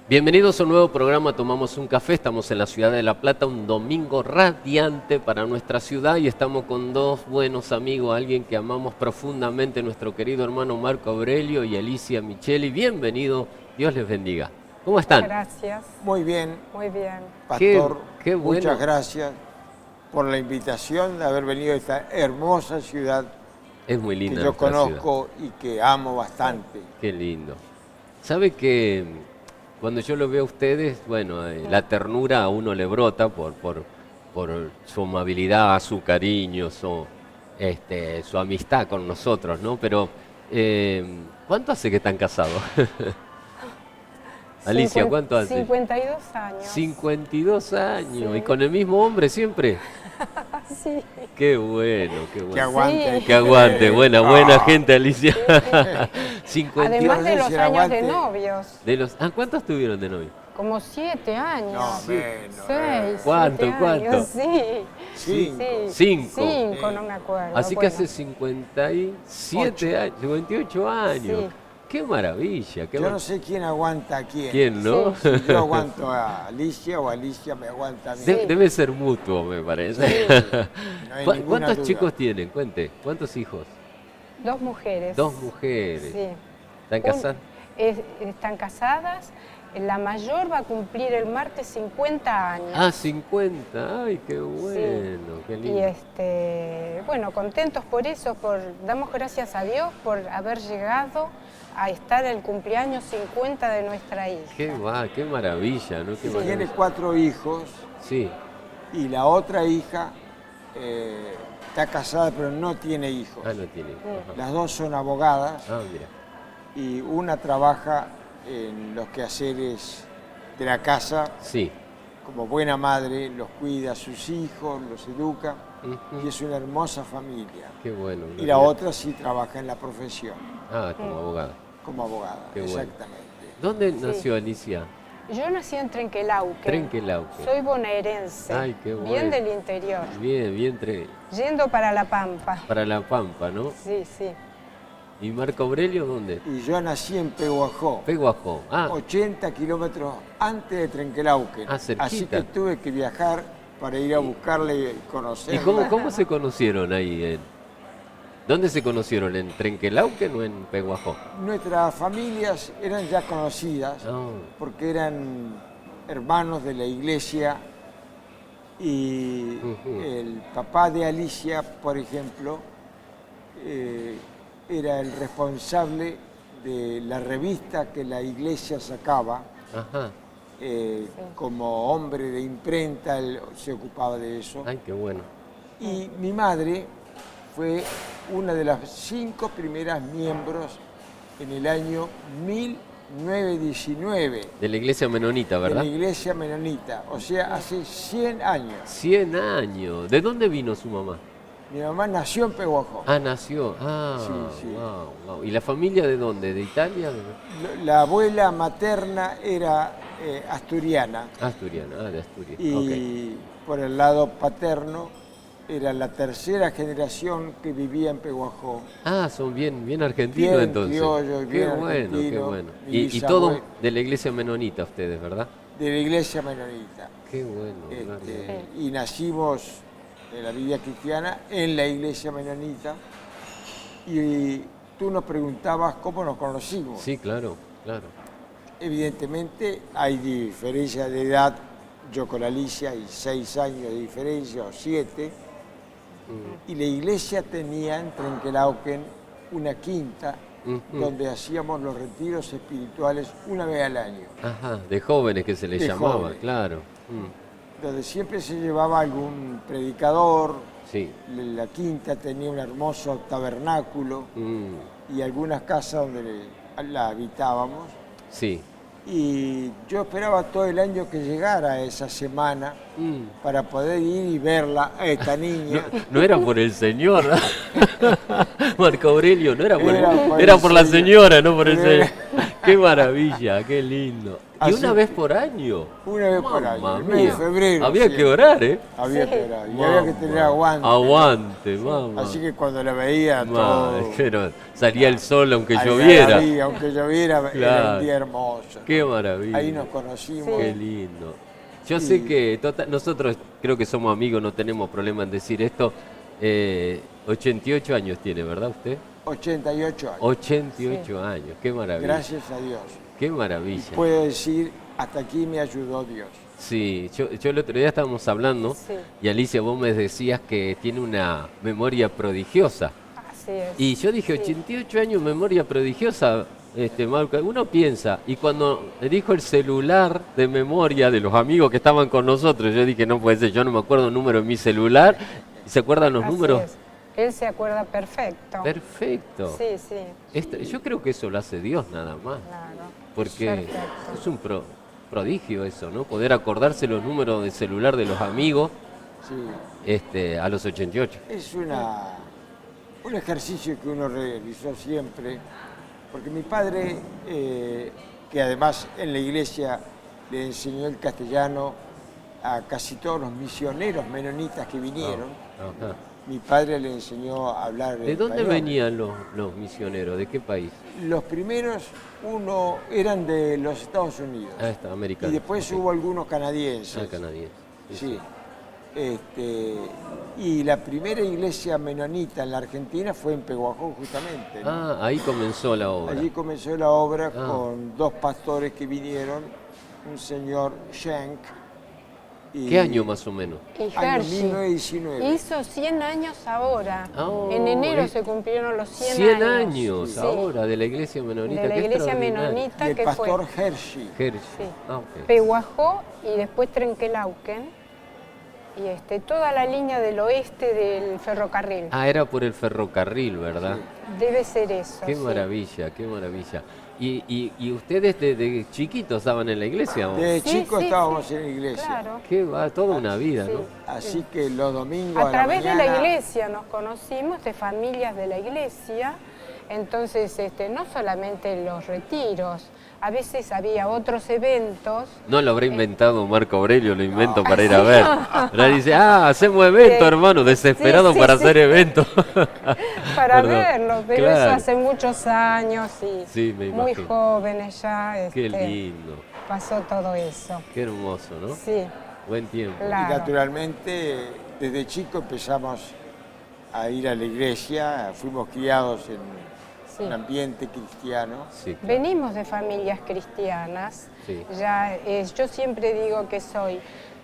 Bienvenidos a un nuevo programa Tomamos un Café. Estamos en la ciudad de La Plata, un domingo radiante para nuestra ciudad y estamos con dos buenos amigos, alguien que amamos profundamente, nuestro querido hermano Marco Aurelio y Alicia Micheli. Bienvenido, Dios les bendiga. ¿Cómo están? Gracias. Muy bien. Muy bien. Pastor, qué bueno. Muchas gracias por la invitación de haber venido a esta hermosa ciudad Es muy linda que yo nuestra conozco y que amo bastante. Qué lindo. ¿Sabe que cuando yo lo veo a ustedes, bueno, la ternura a uno le brota por su amabilidad, su cariño, su amistad con nosotros, ¿no? Pero, ¿cuánto hace que están casados? Alicia, ¿cuánto hace? 52 años. 52 años. Sí. ¿Y con el mismo hombre siempre? Sí. Qué bueno, qué bueno. Que aguante. Sí. Que aguante, buena gente, Alicia. Sí. 52 Además de no sé los si años aguante. de novios. ¿Cuántos tuvieron de novio? Como 7 años. No, menos. 6. ¿Cuánto, 7 cuánto? años, sí. Cinco. Sí. 5. 5, no me acuerdo. Así que Bueno, hace 57 años, 58 años. Sí. Qué maravilla. Qué Yo no sé quién aguanta a quién. ¿Quién, no? Sí. Si yo aguanto a Alicia o Alicia me aguanta a mí. Debe ser mutuo, me parece. No hay ninguna ¿Cuántos duda. chicos tienen? Cuente. ¿Cuántos hijos? 2 mujeres. 2 mujeres. Sí. ¿Están casadas? Están casadas. La mayor va a cumplir el martes 50 años. Ah, 50. Ay, qué bueno, qué lindo. Y bueno, contentos por eso, damos gracias a Dios por haber llegado a estar el cumpleaños 50 de nuestra hija. Qué maravilla, ¿no? Qué Tiene maravilla. 4 hijos Sí. y la otra hija está casada pero no tiene hijos. Ah, no tiene. Ajá. Las dos son abogadas Ah, mira. y una trabaja en los quehaceres de la casa. Sí. Como buena madre, los cuida a sus hijos, los educa Ujú. y es una hermosa familia. Qué bueno. Y la otra sí trabaja en la profesión, Ah, como abogada. como abogada. Qué bueno. Exactamente. ¿Dónde nació Alicia? Yo nací en Trenquelauquen. Trenquelauquen. Soy bonaerense. Ay, qué bueno. Bien del interior. Bien, Yendo para La Pampa. para La Pampa, ¿no? Sí, sí. ¿Y Marco Aurelio dónde? Y yo nací en Pehuajó, Pehuajó. Ah, 80 kilómetros antes de Trenquelauquen. Ah, cerquita. Así que tuve que viajar para ir a buscarle y ¿y conocerla. cómo se conocieron ahí? ¿Dónde se conocieron? ¿En Trenquelauquen o en Pehuajó? Nuestras familias eran ya conocidas Ah, porque eran hermanos de la iglesia y Ujú. el papá de Alicia, por ejemplo, era el responsable de la revista que la iglesia sacaba. ajá. Como hombre de imprenta, él se ocupaba de eso. Ay, qué bueno. Y mi madre fue una de las 5 primeras miembros en el año 1919 De la iglesia menonita, de ¿verdad? la iglesia menonita, o sea, hace 100 años. 100 años. ¿De dónde vino su mamá? Mi mamá nació en Pehuajó. Ah, nació. Ah, Sí, sí. wow. ¿Y la familia de dónde? ¿De Italia? La abuela materna era asturiana Asturiana, de Asturias. y por el lado paterno era la tercera generación que vivía en Pehuajó. Ah, son bien argentinos Bien entonces. criollo y Qué bien bueno, qué argentino. bueno. Mi Y todo bisabuelo- de la iglesia menonita ustedes, ¿verdad? De la iglesia menonita. Qué bueno. claro. Y nacimos en la vida cristiana en la iglesia menonita. Y tú nos preguntabas cómo nos conocimos. Sí, claro. evidentemente hay diferencia de edad. Yo con Alicia hay 6 años de diferencia o 7. Y la iglesia tenía en Trenquelauquen una quinta donde hacíamos los retiros espirituales una vez al año. Ajá, de jóvenes que se les llamaba, jóvenes. claro. Donde siempre se llevaba algún predicador. Sí. La quinta tenía un hermoso tabernáculo y algunas casas donde la habitábamos. Sí. Y yo esperaba todo el año que llegara esa semana para poder ir y verla a esta niña. No era por el señor, Marco Aurelio, no era por Era por la señora, no por el Era- señor. Qué maravilla, qué lindo. ¿Y Así una que- vez por año? Una vez por año, Mamma el mes de mía. febrero. Había siempre. que orar, ¿eh? Había Sí. que orar. Y había que tener Mamá. aguante. Aguante, mamá. Así que cuando la veía Mamá, todo... pero salía el sol aunque al lloviera. algarabía, aunque lloviera, era Claro. un día hermoso. Qué maravilla. Ahí nos conocimos. Qué lindo. Yo sé que nosotros creo que somos amigos, no tenemos problema en decir esto. 88 años tiene, ¿verdad usted? 88 años. 88 años, qué maravilla. Gracias a Dios. Qué maravilla. Puedo decir, hasta aquí me ayudó Dios. Sí, yo el otro día estábamos hablando Sí. y Alicia, vos me decías que tiene una memoria prodigiosa. Así es. Y yo dije, 88 años, memoria prodigiosa, Marco. Uno piensa, y cuando me dijo el celular de memoria de los amigos que estaban con nosotros, yo dije, no puede ser, yo no me acuerdo el número de mi celular. ¿Se acuerdan los Así números? es. Él se acuerda perfecto. Perfecto. Sí, sí. Yo creo que eso lo hace Dios nada más, Claro. porque Perfecto. es un prodigio eso, ¿no? Poder acordarse los números de celular de los amigos Sí. a los 88. Es un ejercicio que uno realizó siempre, porque mi padre, que además en la iglesia le enseñó el castellano a casi todos los misioneros menonitas que vinieron, Ajá. mi padre le enseñó a hablar ¿De dónde español. venían los misioneros? ¿De qué país? Los primeros, uno eran de los Estados Unidos Ah, está, América. y después Ok. hubo algunos canadienses. Canadiense. Sí. Y la primera iglesia menonita en la Argentina fue en Pehuajó, justamente, ¿no? Ah, ahí comenzó la obra. Allí comenzó la obra Ah. con 2 pastores que vinieron, un señor Schenk. Y ¿Qué año más o menos? Y Año Hershey 1919. hizo 100 años ahora. Oh, En enero es- se cumplieron los 100 100 años. años Sí. ahora de la iglesia menonita. De la qué iglesia extraordinario. menonita Y el que pastor fue Hershey. Hershey. Sí. Ah, ok. Pehuajó y después Trenquelauquen. Y toda la línea del oeste del ferrocarril. Ah, era por el ferrocarril, ¿verdad? Debe ser eso. Qué sí. maravilla, qué maravilla. ¿Y ustedes desde chiquitos estaban en la iglesia? ¿O? Desde Sí, chicos sí, estábamos sí. en la iglesia. Claro. Qué va, toda una vida, Sí. ¿no? Así que los domingos A a través la de la mañana, iglesia nos conocimos, de familias de la iglesia. Entonces, no solamente los retiros, a veces había otros eventos. No lo habrá inventado Marco Aurelio, lo invento para ir a ver. Ahora dice, hacemos evento, Sí. hermano, desesperado Sí, para sí. hacer eventos. Para Perdón. verlos, pero Claro. eso hace muchos años y Sí, me muy imagino. jóvenes ya. Qué lindo, Pasó todo eso. qué hermoso, ¿no? Sí, Buen tiempo. Claro. y naturalmente desde chico empezamos a ir a la iglesia, fuimos criados en sí. un ambiente cristiano. Sí, claro. Venimos de familias cristianas. Sí. Ya, yo siempre digo que soy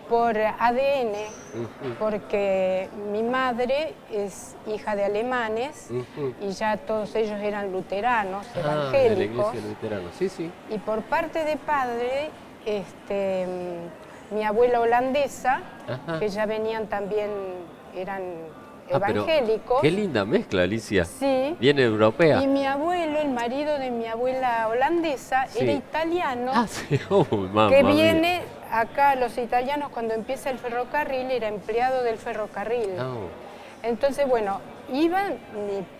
por ADN, Ujú, porque mi madre es hija de alemanes ujú. y ya todos ellos eran luteranos, Ah, de la evangélicos. iglesia luterana. Sí, sí. Y por parte de padre, mi abuela holandesa, Ajá. que ya venían también, eran Ah, pero evangélicos. qué linda mezcla, Alicia. Sí. Bien europea. Y mi abuelo, el marido de mi abuela holandesa, Sí. era italiano, Ah, sí. Oh, mamá que mía. viene acá, los italianos, cuando empieza el ferrocarril, era empleado del ferrocarril. Oh, Entonces, bueno, iban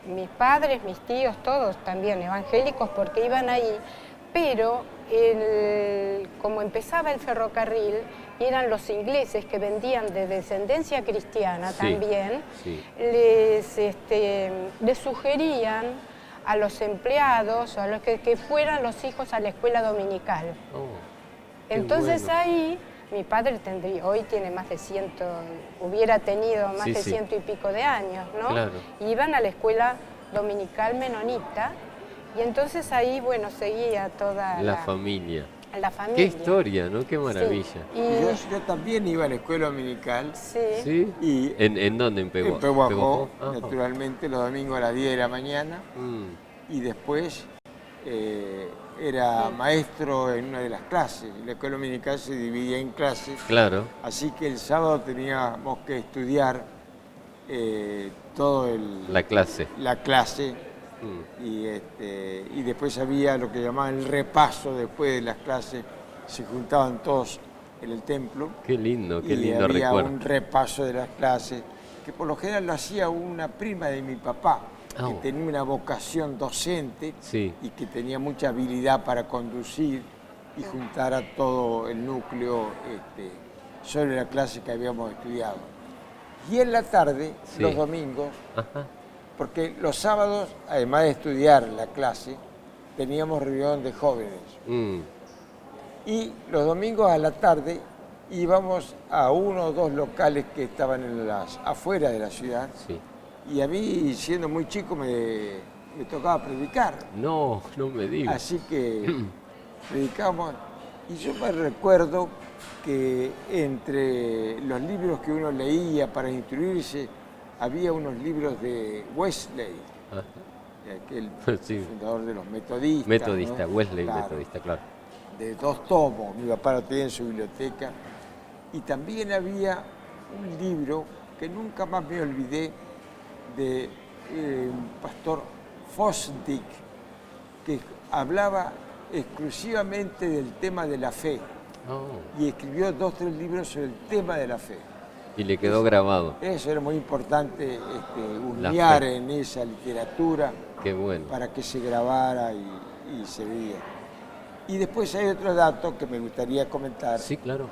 mis padres, mis tíos, todos también evangélicos, porque iban ahí, pero como empezaba el ferrocarril, y eran los ingleses que vendían de descendencia cristiana Sí, también, sí. les sugerían a los empleados, a los que fueran los hijos a la escuela dominical. Oh, qué Entonces bueno. ahí mi padre hoy tiene más de 100, hubiera tenido más Sí, de sí. 100 y pico de años, ¿no? Claro. Iban a la escuela dominical menonita Y entonces ahí, bueno, seguía toda La familia. la familia. Qué historia, ¿no? Qué maravilla. Sí. Yo también iba a la escuela dominical. Sí. ¿Sí? Y ¿En dónde? ¿En Peguajó? en Peguajó, Ajá. naturalmente, los domingos a las 10 de la mañana. Y después era maestro en una de las clases. La escuela dominical se dividía en clases. Claro. Así que el sábado teníamos que estudiar todo La clase. la clase. Y después había lo que llamaban el repaso. Después de las clases se juntaban todos en el templo. Qué lindo Y había recuerdo. un repaso de las clases, que por lo general lo hacía una prima de mi papá, Oh. que tenía una vocación docente Sí. y que tenía mucha habilidad para conducir y juntar a todo el núcleo sobre la clase que habíamos estudiado. Y en la tarde, Sí. los domingos, Ajá. porque los sábados, además de estudiar la clase, teníamos reunión de jóvenes. Mm. Y los domingos a la tarde íbamos a uno o dos locales que estaban en las afueras de la ciudad. Sí. Y a mí, siendo muy chico, me tocaba predicar. No, no me digas. Así que predicamos. Y yo me recuerdo que entre los libros que uno leía para instruirse, había unos libros de Wesley, Ajá. aquel Sí. fundador de los metodistas. Metodista, ¿no? Wesley Claro, metodista, claro. de 2 tomos, mi papá lo tenía en su biblioteca. Y también había un libro que nunca más me olvidé, de un pastor Fosdick, que hablaba exclusivamente del tema de la fe Oh. y escribió 2 o 3 libros sobre el tema de la fe. Y le quedó grabado. Eso era muy importante, La hurmear fe. en esa literatura Qué bueno. para que se grabara y se veía. Y después hay otro dato que me gustaría comentar. Sí, claro.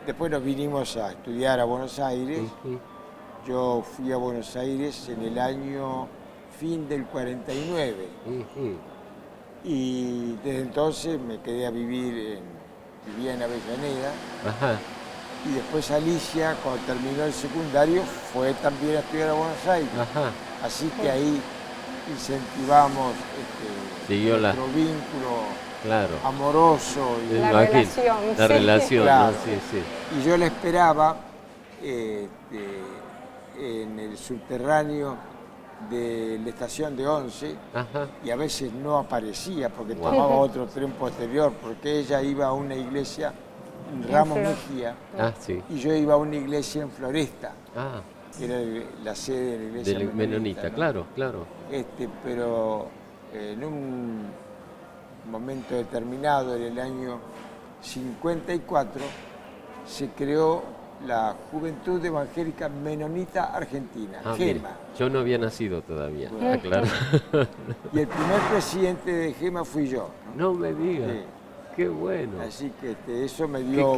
Después nos vinimos a estudiar a Buenos Aires. Ujú. Yo fui a Buenos Aires en el año fin del 49 Ujú. y desde entonces me quedé a vivir vivía en Avellaneda. Ajá. Y después Alicia, cuando terminó el secundario, fue también a estudiar a Buenos Aires. Ajá. Así que ahí incentivamos Siguió la- nuestro vínculo Claro. amoroso. Me La imagino. relación, La sí. relación, Claro. ¿no? Sí, sí. Y yo la esperaba en el subterráneo de la estación de Once, Ajá. y a veces no aparecía porque Wow. tomaba otro tren posterior, porque ella iba a una iglesia en Ramos Flor- Mejía Ah, sí. y yo iba a una iglesia en Floresta, Ah, que era la sede de la iglesia del menonita, ¿no? claro, claro. Pero en un momento determinado, en el año 54, se creó la Juventud Evangélica Menonita Argentina, Ah, GEMA. mire, yo no había nacido todavía. Bueno. Ah, claro. Y el primer presidente de GEMA fui yo. No me digas. Sí. Qué bueno. Así que eso me dio...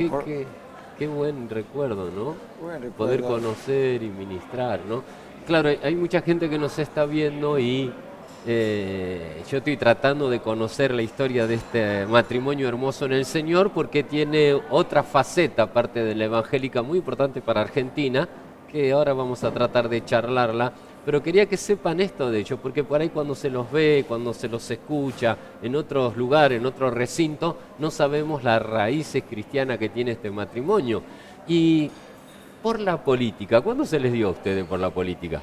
Qué buen recuerdo, ¿no? buen recuerdo. Poder conocer y ministrar, ¿no? Claro, hay mucha gente que nos está viendo y yo estoy tratando de conocer la historia de este matrimonio hermoso en el Señor porque tiene otra faceta, aparte de la evangélica, muy importante para Argentina, que ahora vamos a tratar de charlarla. Pero quería que sepan esto de ellos, porque por ahí cuando se los ve, cuando se los escucha en otros lugares, en otros recintos, no sabemos las raíces cristianas que tiene este matrimonio. Y por la política, ¿cuándo se les dio a ustedes por la política?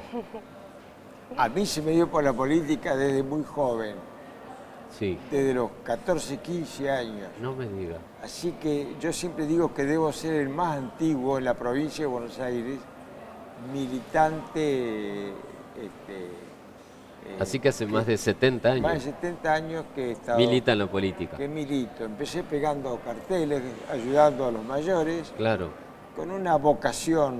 A mí se me dio por la política desde muy joven, Sí, desde los 14, 15 años. no me diga. Así que yo siempre digo que debo ser el más antiguo en la provincia de Buenos Aires, militante. Así que hace más de 70 Más de años 70 años que he estado. milita en la política. Que milito. Empecé pegando carteles, ayudando a los mayores, Claro, con una vocación,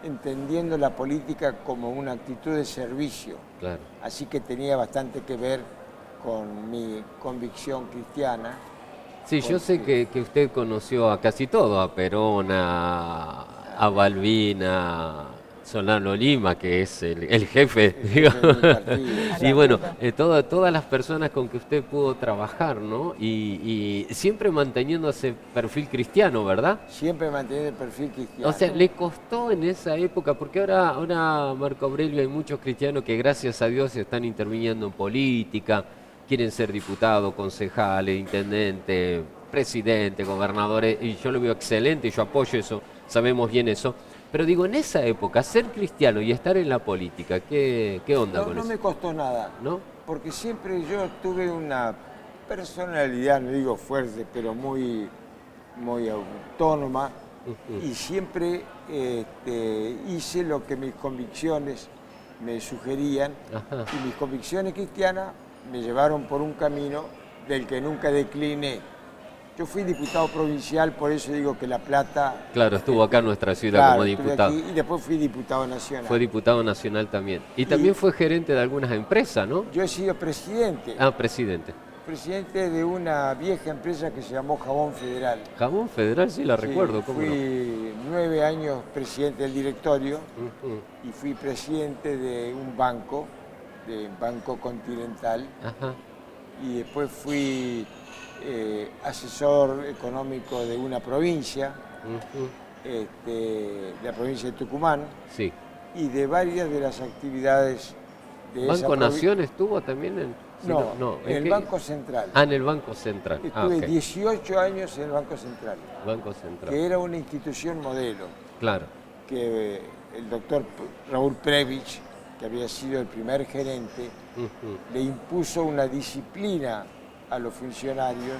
entendiendo la política como una actitud de servicio. claro. Así que tenía bastante que ver con mi convicción cristiana. Sí, yo sé que usted conoció a casi todo, a Perón, a Balbina, Solano Lima, que es el jefe, El digamos. jefe del partido. Y bueno, todas las personas con que usted pudo trabajar, ¿no? Y siempre manteniendo ese perfil cristiano, ¿verdad? Siempre manteniendo el perfil cristiano. O sea, le costó en esa época, porque ahora Marco Aurelio, hay muchos cristianos que gracias a Dios están interviniendo en política, quieren ser diputados, concejales, intendentes, presidentes, gobernadores, y yo lo veo excelente, yo apoyo eso, sabemos bien eso. Pero digo, en esa época, ser cristiano y estar en la política, ¿qué onda con No eso? me costó nada, ¿No? porque siempre yo tuve una personalidad, no digo fuerte, pero muy autónoma, y siempre hice lo que mis convicciones me sugerían, Ajá. y mis convicciones cristianas me llevaron por un camino del que nunca decliné. Yo fui diputado provincial, por eso digo que La Plata... Claro, estuvo acá en nuestra ciudad Claro, como estuve diputado. aquí, y después fui diputado nacional. Fue diputado nacional también. Y también fue gerente de algunas empresas, ¿no? Yo he sido presidente, Presidente. presidente de una vieja empresa que se llamó Jabón Federal. Jabón Federal, sí, la recuerdo, Sí, ¿cómo no? fui 9 años presidente del directorio Ujú. y fui presidente de un banco, de Banco Continental, Ajá. y después fui asesor económico de una provincia, Ujú. de la provincia de Tucumán, Sí. y de varias de las actividades de esa ¿Banco provi- Nación estuvo también en...? sí, No, en el qué? Banco Central. Ah, en el Banco Central. Estuve Ok. 18 años en el Banco Central, Banco Central. que era una institución modelo, Claro. que el doctor Raúl Previch, que había sido el primer gerente, Ujú. le impuso una disciplina a los funcionarios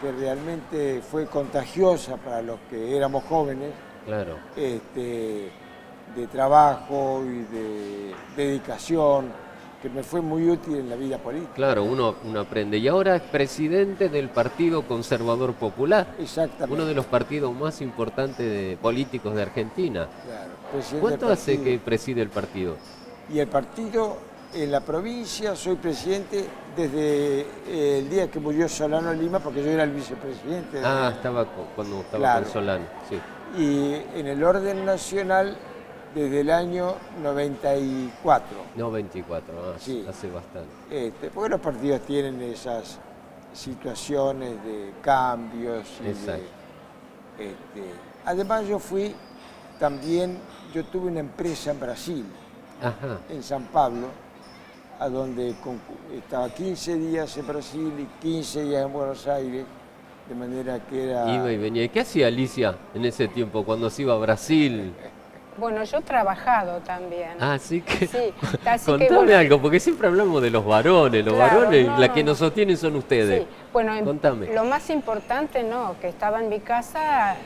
que realmente fue contagiosa para los que éramos jóvenes, Claro. de trabajo y de dedicación, que me fue muy útil en la vida política. Claro, uno aprende. Y ahora es presidente del Partido Conservador Popular, Exactamente. uno de los partidos más importantes políticos de Argentina. Claro, presidente ¿Cuánto del hace partido. que preside el partido? Y el partido en la provincia, soy presidente desde el día que murió Solano Lima, porque yo era el vicepresidente. Estaba cuando estaba Claro. con Solano, sí. Y en el orden nacional desde el año 94. No, 24, Sí. hace bastante. Porque los partidos tienen esas situaciones de cambios. Y Exacto. además yo tuve una empresa en Brasil, Ajá. en San Pablo, a donde estaba 15 días en Brasil y 15 días en Buenos Aires, de manera que era... Iba y venía. ¿Y qué hacía Alicia en ese tiempo cuando se iba a Brasil? Bueno, yo he trabajado también. Así que, Sí, así que, contame bueno, algo, porque siempre hablamos de los varones. Los Claro, varones, no, la no, que no. nos sostienen son ustedes. Sí, bueno, Contame. lo más importante, no, que estaba en mi casa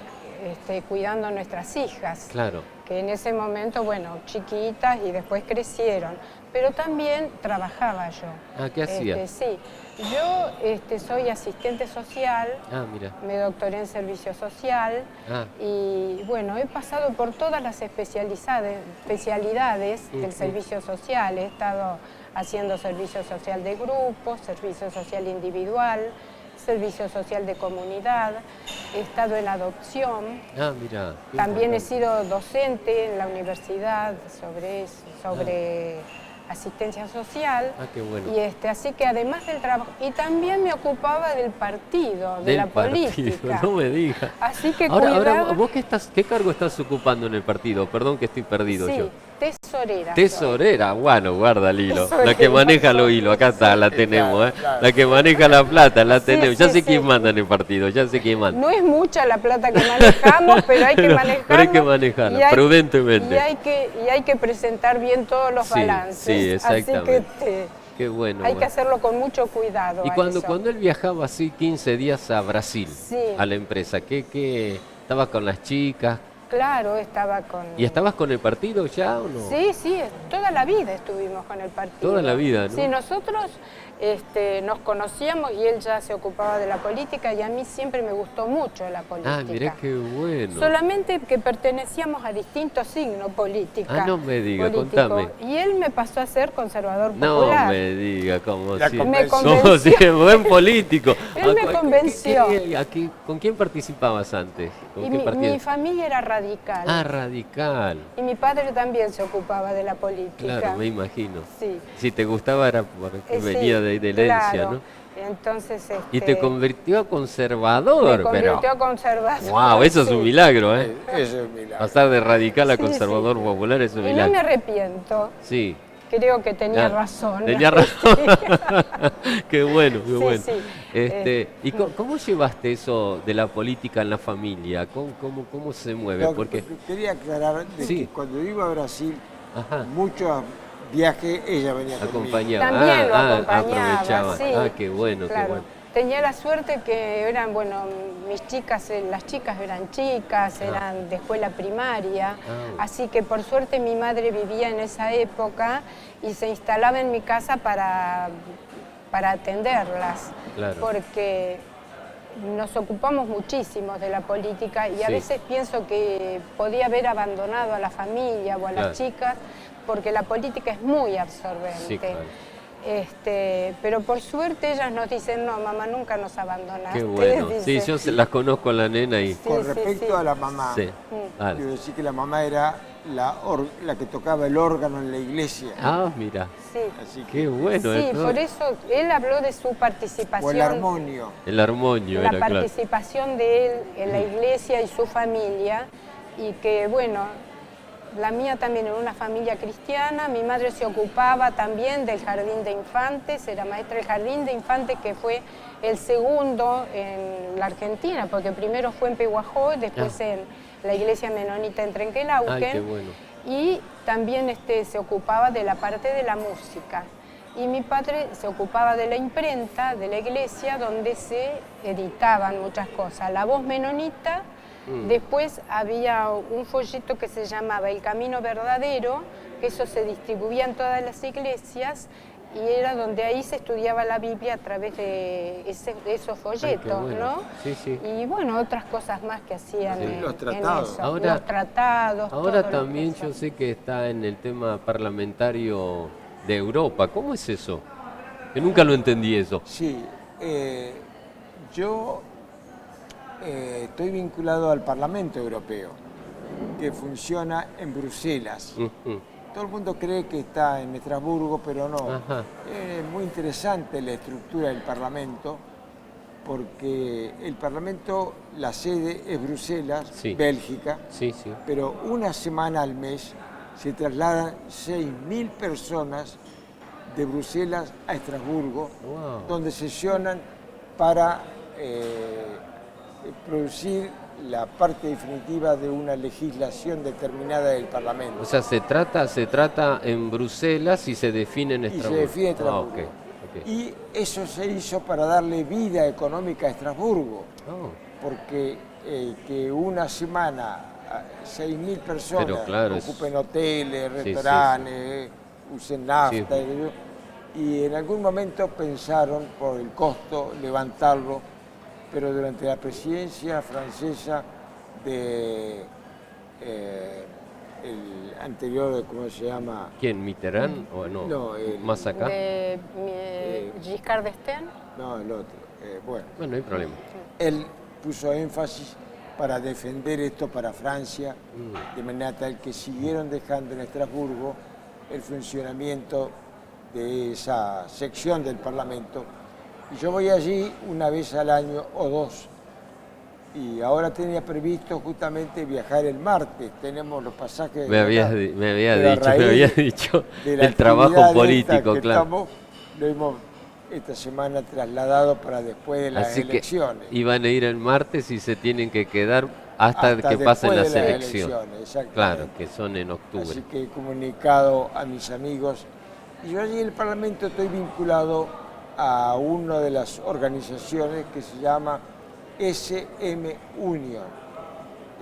cuidando a nuestras hijas, Claro. que en ese momento, bueno, chiquitas y después crecieron, pero también trabajaba yo. ¿Qué hacía? Sí, yo soy asistente social, Mira. me doctoré en servicio social y bueno, he pasado por todas las especialidades del servicio social, he estado haciendo servicio social de grupo, servicio social individual, servicio social de comunidad, he estado en adopción, Mira. también he sido docente en la universidad sobre asistencia social. Qué bueno. Y así que además del trabajo, y también me ocupaba del partido, de la política. No me digas. Así que Ahora, ¿vos qué cargo estás ocupando en el partido? Perdón que estoy perdido sí, yo. tesorera. Tesorera, bueno, guarda el hilo. Tesorera. La que maneja los hilos, acá está, la tenemos, ¿eh? Claro. La que maneja la plata, la Sí, tenemos. sí, Ya sé sí. quién manda en el partido, ya sé quién manda. No es mucha la plata que manejamos, pero hay que Pero manejarla. hay que manejarla, y hay- prudentemente. Y hay que presentar bien todos los Sí, balances. sí, exactamente. Así que Qué bueno. hay bueno. que hacerlo con mucho cuidado. Y a cuando eso. él viajaba así 15 días a Brasil, Sí. a la empresa, ¿qué estabas con las chicas? Claro, estaba con... ¿Y estabas con el partido ya o no? Sí, sí, toda la vida estuvimos con el partido. Toda la vida, ¿no? Sí, nosotros nos conocíamos y él ya se ocupaba de la política y a mí siempre me gustó mucho la política. Mirá qué bueno. Solamente que pertenecíamos a distintos signos políticos. No me diga, contame. Y él me pasó a ser conservador No popular. me diga, como La si... convenció. Somos buen político. Él me convenció. ¿Con quién participabas antes? ¿Con Y qué partido? mi familia era Radical. Ah, radical. Y mi padre también se ocupaba de la política. Claro, me imagino. Sí. Si te gustaba era porque Sí, venía de herencia, claro. ¿no? Entonces, Y te convirtió a conservador, me convirtió pero... a conservador. ¡Wow! Eso es sí. un milagro, ¿eh? Eso es un milagro. Pasar de radical a Sí, conservador sí. popular es un Y no milagro. me arrepiento. Sí. Creo que tenía Ah, razón. Tenía razón. Qué bueno, qué Sí, bueno. sí. ¿Y cómo llevaste eso de la política en la familia? ¿Cómo se mueve? No, Porque, quería aclarar de Sí. que cuando iba a Brasil, ajá, muchos viajes ella venía conmigo. acompañaba. También lo acompañaba, aprovechaba. sí. Ah, qué bueno, Claro. qué bueno. Tenía la suerte que eran, bueno, mis chicas, las chicas eran chicas, eran de escuela primaria, Ah. así que por suerte mi madre vivía en esa época y se instalaba en mi casa para atenderlas, Claro. porque nos ocupamos muchísimo de la política y a Sí. veces pienso que podía haber abandonado a la familia o a las Claro. chicas, porque la política es muy absorbente. Sí, claro. Pero por suerte ellas nos dicen, no, mamá, nunca nos abandonaste. Qué bueno. Sí, dice. yo las conozco a la nena y... Sí, Con sí, respecto sí. a la mamá, Sí. Dale. quiero decir que la mamá era la que tocaba el órgano en la iglesia. Ah, mira. Sí. Así que, Qué bueno. Sí, todo. por eso él habló de su o participación. el armonio. El armonio La era, claro. participación de él en la iglesia y su familia, y que bueno, la mía también era una familia cristiana, mi madre se ocupaba también del jardín de infantes, era maestra del jardín de infantes, que fue el segundo en la Argentina, porque primero fue en Pehuajó, después en la iglesia menonita en Trenquelauquen. Ay, qué bueno. Y también se ocupaba de la parte de la música. Y mi padre se ocupaba de la imprenta de la iglesia, donde se editaban muchas cosas. La Voz Menonita, después había un folleto que se llamaba El Camino Verdadero, que eso se distribuía en todas las iglesias, y era donde ahí se estudiaba la Biblia a través de esos folletos, bueno. ¿no? Sí, sí. Y bueno, otras cosas más que hacían Sí, en, los tratados. en eso. Ahora- los tratados. Ahora todo lo también que yo eso. sé que está en el tema parlamentario de Europa. ¿Cómo es eso? Que nunca lo entendí eso. Sí, yo estoy vinculado al Parlamento Europeo, que funciona en Bruselas. Ujú. Todo el mundo cree que está en Estrasburgo, pero no. Ajá. Es muy interesante la estructura del Parlamento, porque el Parlamento, la sede es Bruselas, Sí. Bélgica, Sí, sí. pero una semana al mes se trasladan 6.000 personas de Bruselas a Estrasburgo, Wow. donde sesionan para producir la parte definitiva de una legislación determinada del Parlamento. O sea, se trata en Bruselas y se define en Y se Estrasburgo. define Estrasburgo. Ah, ok, ok. Y eso se hizo para darle vida económica a Estrasburgo, Oh, porque que una semana 6.000 personas Pero claro, ocupen hoteles, sí, sí, restaurantes, usen nafta, Sí. y en algún momento pensaron por el costo levantarlo, pero durante la presidencia francesa de el anterior, ¿cómo se llama? ¿Quién? ¿Mitterrand o no? No, ¿Más acá? De Giscard d'Estaing. No, el otro. Bueno, Bueno, no hay problema. él puso énfasis para defender esto para Francia, de manera tal que siguieron dejando en Estrasburgo el funcionamiento de esa sección del Parlamento. Y yo voy allí una vez al año o dos. Y ahora tenía previsto justamente viajar el martes. Tenemos los pasajes. Me había Pero a dicho raíz de la el trabajo actividad político, esta que claro. estamos, lo hemos esta semana trasladado para después de las Así elecciones. que iban a ir el martes y se tienen que quedar hasta que después pasen de las las elecciones. exactamente. Claro, que son en octubre. Así que he comunicado a mis amigos. Y yo allí en el Parlamento estoy vinculado a una de las organizaciones que se llama SM Union,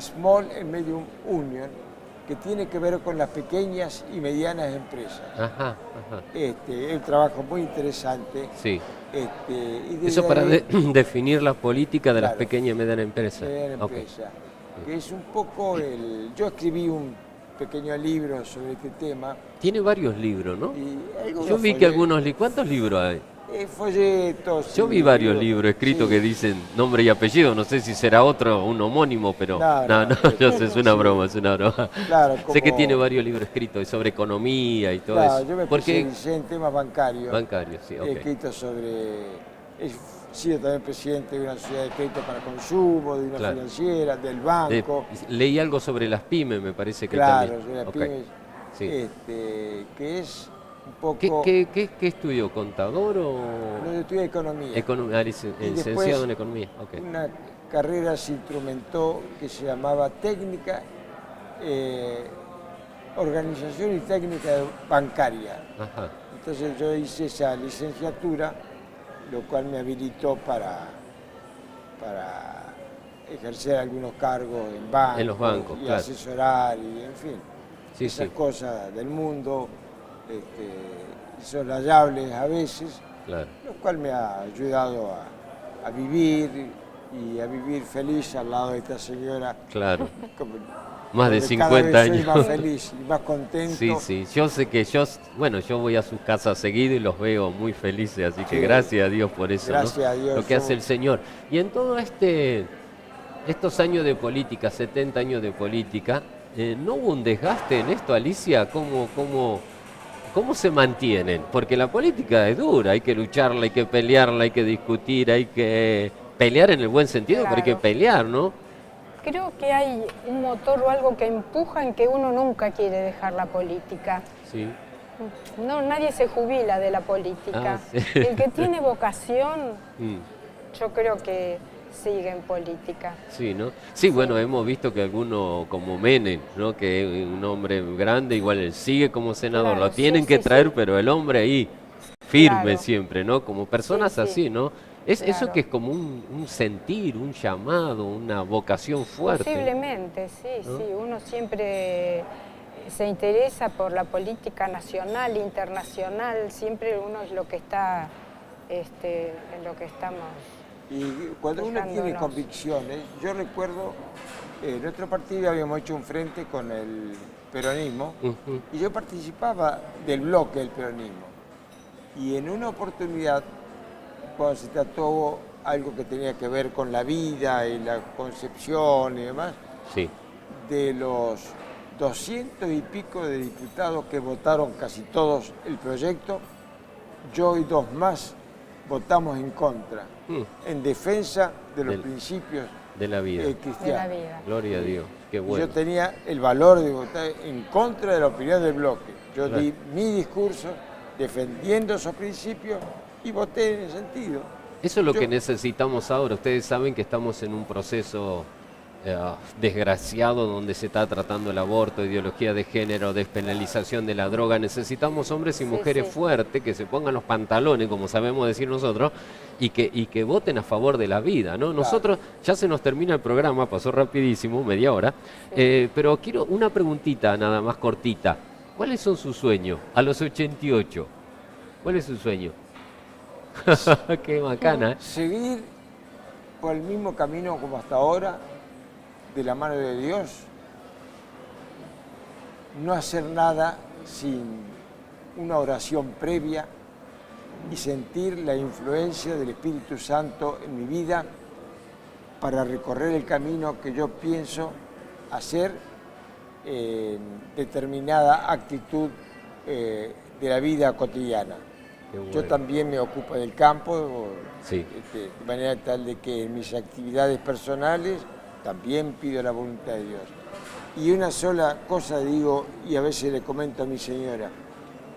Small and Medium Union, que tiene que ver con las pequeñas y medianas empresas. Ajá, ajá. Es un trabajo muy interesante. Sí. Y desde Eso para ahí, definir la política de las Claro. pequeñas y medianas empresas. mediana Ok. empresa, que es un poco Yo escribí un pequeño libro sobre este tema. Tiene varios libros, ¿no? Y algunos Yo vi que folletos. algunos libros. ¿Cuántos libros hay? folletos. Yo vi varios libros escritos que dicen nombre y apellido, no sé si será otro, un homónimo, pero no, yo sé, es una broma, es una broma. Claro, Sé que tiene varios libros escritos sobre economía y todo eso. Yo me especialicé en temas bancarios. Bancarios, sí, He escrito sobre... He sido también presidente de una sociedad de crédito para consumo, de una financiera, del banco. Leí algo sobre las pymes, me parece que también. Claro, sobre las pymes, sí. Que es un poco... ¿Qué estudió? ¿Contador o...? No, yo estudié economía. Licenciado en economía. Una carrera se instrumentó que se llamaba técnica, organización y técnica bancaria. Ajá. Entonces yo hice esa licenciatura, lo cual me habilitó para ejercer algunos cargos en los bancos, y asesorar y en fin, esas sí. cosas del mundo, insoslayables a veces, lo cual me ha ayudado a vivir y a vivir feliz al lado de esta señora. Claro. Más de 50 cada vez años. Soy más feliz y más contento. Sí, yo sé que yo voy a sus casas seguido y los veo muy felices, así que gracias a Dios por eso, gracias a Dios, lo que hace el Señor. Y en todo estos años de política, 70 años de política, ¿no hubo un desgaste en esto, Alicia? ¿Cómo se mantienen? Porque la política es dura, hay que lucharla, hay que pelearla, hay que discutir, hay que pelear en el buen sentido, pero hay que pelear, ¿no? Creo que hay un motor o algo que empuja en que uno nunca quiere dejar la política. Sí. No, nadie se jubila de la política. El que tiene vocación, yo creo que sigue en política. Sí, ¿no? Sí, bueno, hemos visto que algunos como Menem, ¿no? Que es un hombre grande, igual él sigue como senador, lo tienen que traer, pero el hombre ahí firme siempre, ¿no? Como personas así, ¿no? Eso que es como un sentir, un llamado, una vocación fuerte. Posiblemente, ¿no? Uno siempre se interesa por la política nacional, internacional, siempre uno es lo que está, en lo que estamos. Y cuando uno tiene convicciones, yo recuerdo, en nuestro partido habíamos hecho un frente con el peronismo y yo participaba del bloque del peronismo. Y en una oportunidad, cuando se trató algo que tenía que ver con la vida y la concepción y demás, de los 200 y pico de diputados que votaron casi todos el proyecto, yo y dos más votamos en contra, en defensa de los principios de la vida cristianos. Gloria a Dios, qué bueno. Yo tenía el valor de votar en contra de la opinión del bloque. Yo di mi discurso defendiendo esos principios y voté en ese sentido. Eso es lo que necesitamos ahora. Ustedes saben que estamos en un proceso desgraciado donde se está tratando el aborto, ideología de género, despenalización de la droga. Necesitamos hombres y mujeres fuertes que se pongan los pantalones, como sabemos decir nosotros, y que voten a favor de la vida, ¿no? Nosotros, ya se nos termina el programa, pasó rapidísimo, media hora, pero quiero una preguntita nada más cortita. ¿Cuáles son sus sueños a los 88? ¿Cuál es su sueño? Qué bacana, ¿eh? Seguir por el mismo camino como hasta ahora, de la mano de Dios, no hacer nada sin una oración previa y sentir la influencia del Espíritu Santo en mi vida para recorrer el camino que yo pienso hacer en determinada actitud de la vida cotidiana. Bueno. Yo también me ocupo del campo, de manera tal de que en mis actividades personales también pido la voluntad de Dios. Y una sola cosa digo, y a veces le comento a mi señora,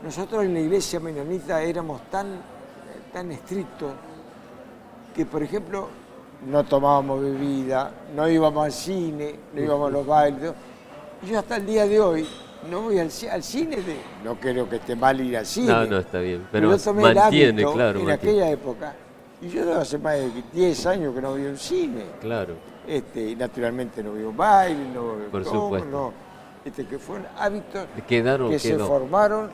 nosotros en la iglesia menonita éramos tan estrictos que, por ejemplo, no tomábamos bebida, no íbamos al cine, no íbamos a los bailes. Y yo hasta el día de hoy no voy al cine, no creo que esté mal ir al cine. No, está bien, pero yo tomé mantiene, el hábito claro. En aquella época, y yo hace más de 10 años que no voy al cine. Claro. Y naturalmente no veo baile, no veo por supuesto. Que fueron hábitos que se formaron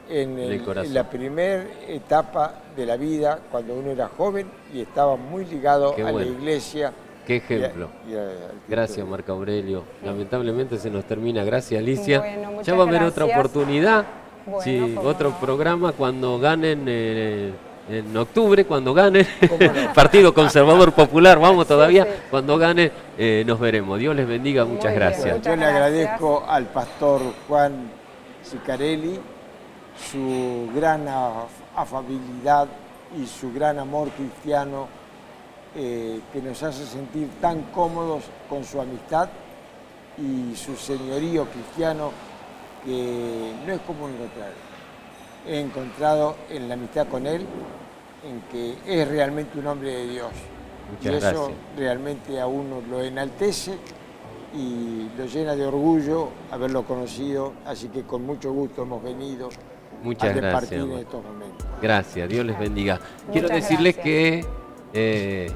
en la primera etapa de la vida, cuando uno era joven y estaba muy ligado a la iglesia. Qué ejemplo. Gracias, Marco Aurelio. Lamentablemente se nos termina. Gracias, Alicia. Bueno, ya va a haber otra oportunidad. Bueno, otro programa cuando ganen en octubre, cuando gane, ¿Cómo no? Partido Conservador Popular, vamos todavía, sí. cuando gane nos veremos. Dios les bendiga, muchas Muy bien, gracias. muchas Yo le gracias. agradezco al pastor Juan Sicarelli su gran afabilidad y su gran amor cristiano que nos hace sentir tan cómodos con su amistad y su señorío cristiano que no es común encontrar. He encontrado en la amistad con él en que es realmente un hombre de Dios. Muchas y eso gracias. realmente a uno lo enaltece y lo llena de orgullo haberlo conocido, así que con mucho gusto hemos venido Muchas a gracias. compartir en estos momentos. Gracias, Dios les bendiga. Quiero Muchas decirles gracias. que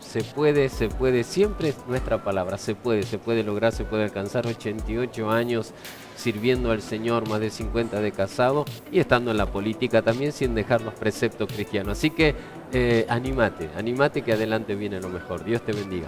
se puede, siempre es nuestra palabra, se puede lograr, se puede alcanzar. 88 años sirviendo al Señor, más de 50 de casado y estando en la política también sin dejar los preceptos cristianos. Así que anímate que adelante viene lo mejor. Dios te bendiga.